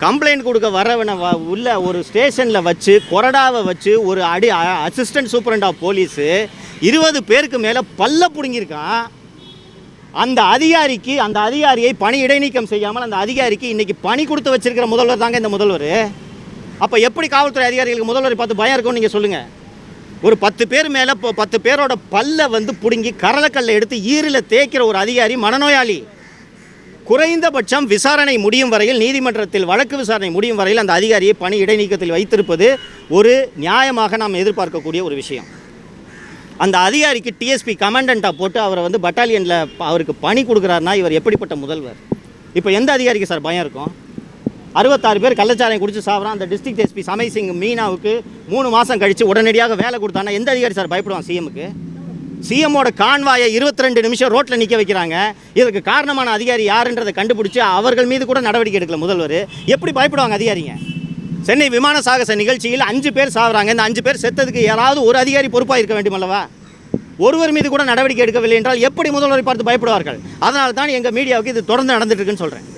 Complaint கொடுக்க வரவனை உள்ள ஒரு ஸ்டேஷனில் வச்சு கொறடாவை வச்சு ஒரு அசிஸ்டன்ட் சூப்பரண்ட் ஆஃப் போலீஸு 20 பேருக்கு மேலே பல்ல பிடுங்கியிருக்கான். அந்த அதிகாரியை பணி இடைநீக்கம் செய்யாமல் அந்த அதிகாரிக்கு இன்றைக்கி பணி கொடுத்து வச்சிருக்கிற முதல்வர் தாங்க இந்த முதல்வர். அப்போ எப்படி காவல்துறை அதிகாரிகளுக்கு முதல்வரை பார்த்து பயம் இருக்கும்னு நீங்கள் சொல்லுங்கள். ஒரு 10 பேர் மேலே 10 பேரோட பல்ல பிடுங்கி கரலக்கல்லை எடுத்து ஈரில் தேய்க்கிற ஒரு அதிகாரி மனநோயாளி. குறைந்தபட்சம் விசாரணை முடியும் வரையில், நீதிமன்றத்தில் வழக்கு விசாரணை முடியும் வரையில் அந்த அதிகாரியை பணி இடைநீக்கத்தில் வைத்திருப்பது ஒரு நியாயமாக நாம் எதிர்பார்க்கக்கூடிய ஒரு விஷயம். அந்த அதிகாரிக்கு டிஎஸ்பி கமாண்டண்ட்டாக போட்டு அவரை பட்டாலியனில் அவருக்கு பணி கொடுக்குறாருனா இவர் எப்படிப்பட்ட முதல்வர்? இப்போ எந்த அதிகாரிக்கு சார் பயம் இருக்கும்? 66 பேர் கள்ளச்சாராயம் குடிச்சு சாப்பிட்றான். அந்த டிஸ்ட்ரிக்ட் எஸ்பி சமய் சிங் மீனாவுக்கு 3 மாதம் கழித்து உடனடியாக வேலை கொடுத்தானா எந்த அதிகாரி சார் பயப்படுவான் சிஎம்முக்கு? சிஎம்மோட கான்வாயை 22 நிமிஷம் ரோட்டில் நிற்க வைக்கிறாங்க. இதற்கு காரணமான அதிகாரி யாருன்றதை கண்டுபிடிச்சி அவர்கள் மீது கூட நடவடிக்கை எடுக்கல முதல்வர். எப்படி பயப்படுவாங்க அதிகாரிங்க? சென்னை விமான சாகச நிகழ்ச்சியில் 5 பேர் சாகுறாங்க. இந்த 5 பேர் செத்ததுக்கு யாராவது ஒரு அதிகாரி பொறுப்பாக இருக்க வேண்டுமல்லவா? ஒருவர் மீது கூட நடவடிக்கை எடுக்கவில்லை என்றால் எப்படி முதல்வரை பார்த்து பயப்படுவார்கள்? அதனால தான் எங்கள் மீடியாவுக்கு இது தொடர்ந்து நடந்துட்டு இருக்குன்னு சொல்கிறேன்.